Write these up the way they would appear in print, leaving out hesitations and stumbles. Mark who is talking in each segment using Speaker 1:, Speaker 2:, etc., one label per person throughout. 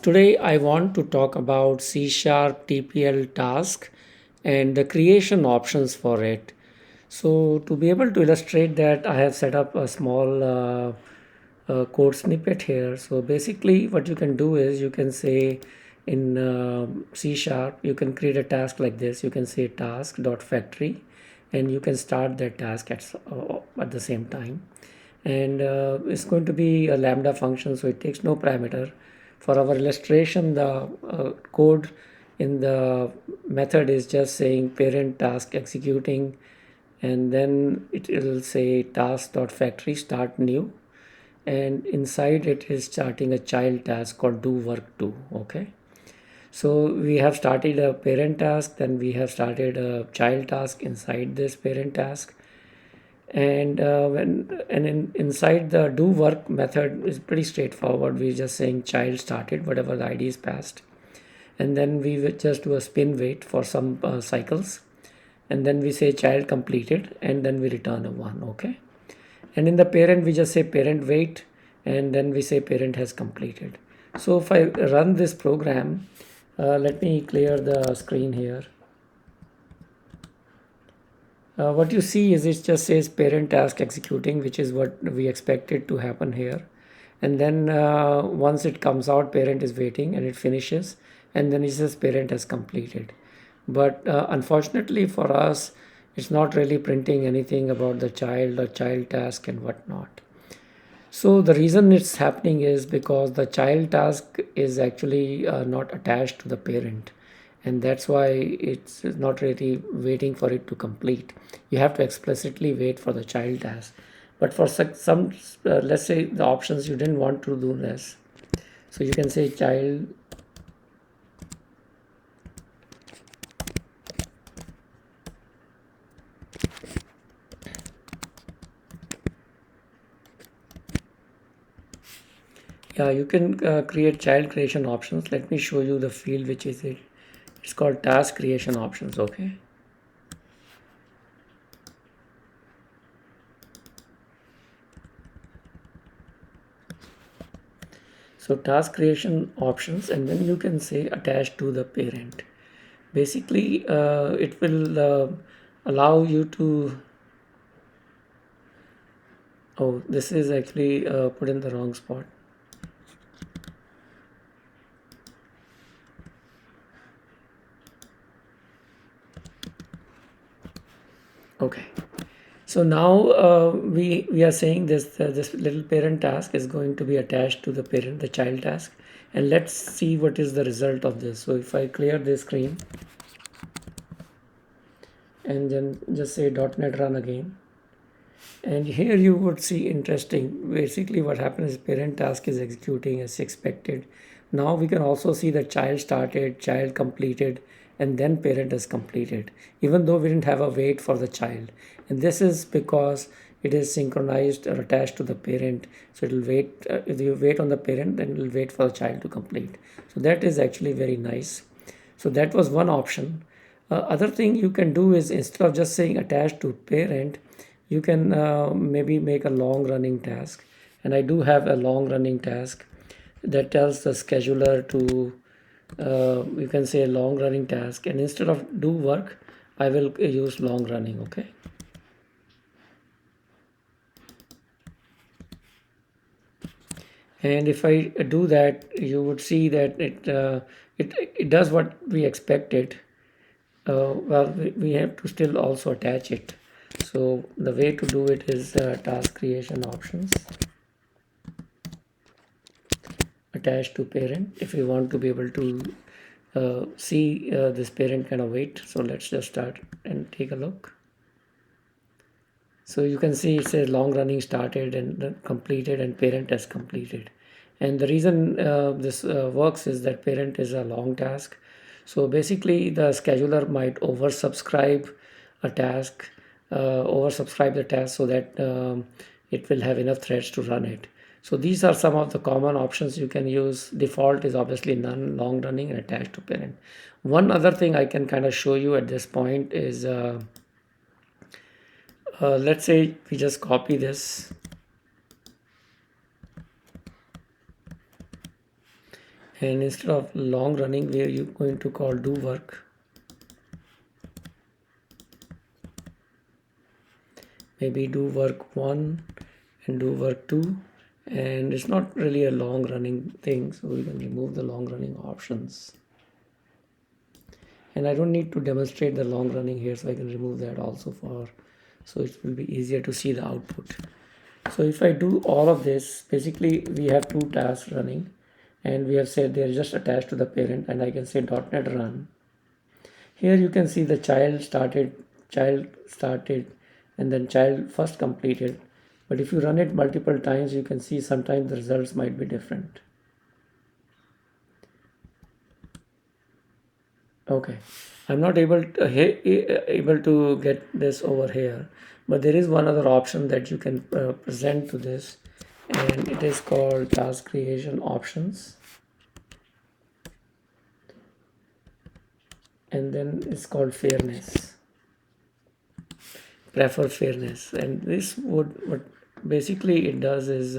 Speaker 1: Today I want to talk about C Sharp TPL task and the creation options for it. So to be able to illustrate that, I have set up a small code snippet here. So basically what you can do is you can say in C Sharp, you can create a task like this. You can say task.factory and you can start that task at the same time. And it's going to be a lambda function, so it takes no parameter. For our illustration, the code in the method is just saying parent task executing, and then it will say task.factory start new, and inside it is starting a child task called do work 2. Okay, so we have started a parent task, then we have started a child task inside this parent task, and inside the do work method is pretty straightforward. We're just saying child started whatever the id is passed, and then we will just do a spin wait for some cycles, and then we say child completed, and then we return a 1. Okay, and in the parent we just say parent wait, and then we say parent has completed. So if I run this program, let me clear the screen here. What you see is it just says parent task executing, which is what we expected to happen here. And then once it comes out, parent is waiting and it finishes. And then it says parent has completed. But unfortunately for us, it's not really printing anything about the child or child task and whatnot. So the reason it's happening is because the child task is actually not attached to the parent, and that's why it's not really waiting for it to complete. You have to explicitly wait for the child task. But for some let's say the options you didn't want to do this, so you can say child. Yeah, you can create child creation options. Let me show you the field which is it. It's called task creation options. Okay. So task creation options, and then you can say attach to the parent. Basically, it will allow you to. Oh, this is actually put in the wrong spot. Okay. So now we are saying this little parent task is going to be attached to the parent, the child task, and let's see what is the result of this. So if I clear this screen and then just say .NET run again, and here you would see interesting. Basically, what happens is parent task is executing as expected. Now we can also see that child started, child completed, and then parent has completed, even though we didn't have a wait for the child. And this is because it is synchronized or attached to the parent. So it will wait, if you wait on the parent, then it will wait for the child to complete. So that is actually very nice. So that was one option. Other thing you can do is instead of just saying attached to parent, you can maybe make a long running task. And I do have a long running task that tells the scheduler to, you can say long running task, and instead of do work, I will use long running. Okay. And if I do that, you would see that it does what we expected. Well, we have to still also attach it. So the way to do it is task creation options, attached to parent. If we want to be able to see this parent kind of wait, so let's just start and take a look. So you can see it says long running started and completed and parent has completed. And the reason this works is that parent is a long task. So basically the scheduler might oversubscribe a task, oversubscribe the task so that it will have enough threads to run it. So these are some of the common options you can use. Default is obviously none, long running, and attached to parent. One other thing I can kind of show you at this point is let's say we just copy this, And instead of long running, where you're going to call do work, maybe do work 1 and do work 2, and it's not really a long running thing, so we can remove the long running options. And I don't need to demonstrate the long running here, so I can remove that also, for so it will be easier to see the output. So if I do all of this, basically we have two tasks running, and we have said they're just attached to the parent, and I can say .NET run. Here you can see the child started, and then child first completed. But if you run it multiple times, you can see sometimes the results might be different. Okay, I'm not able to get this over here, but there is one other option that you can present to this, and it is called task creation options, and then it's called fairness, prefer fairness. And this would what basically it does is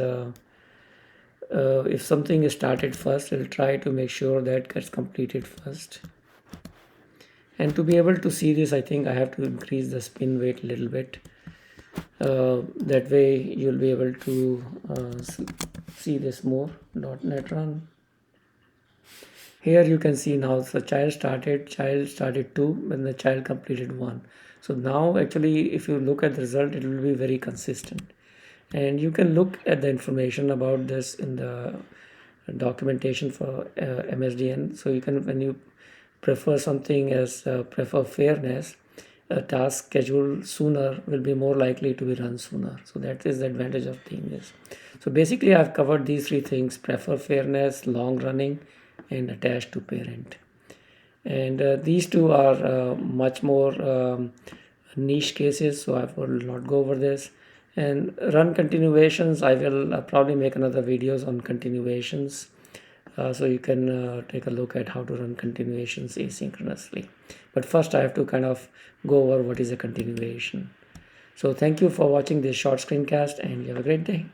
Speaker 1: if something is started first, it'll try to make sure that gets completed first. And to be able to see this, I think I have to increase the spin weight a little bit. That way you'll be able to see this more. .NET run. Here you can see now the child started 2 when the child completed 1. So now actually if you look at the result, it will be very consistent. And you can look at the information about this in the documentation for MSDN. So you can, when you prefer something as prefer fairness, a task scheduled sooner will be more likely to be run sooner. So that is the advantage of doing this. So basically I've covered these three things: prefer fairness, long running, and attached to parent. And these two are much more niche cases, so I will not go over this. And run continuations, I will probably make another videos on continuations, so you can take a look at how to run continuations asynchronously. But first I have to kind of go over what is a continuation. So thank you for watching this short screencast, and you have a great day.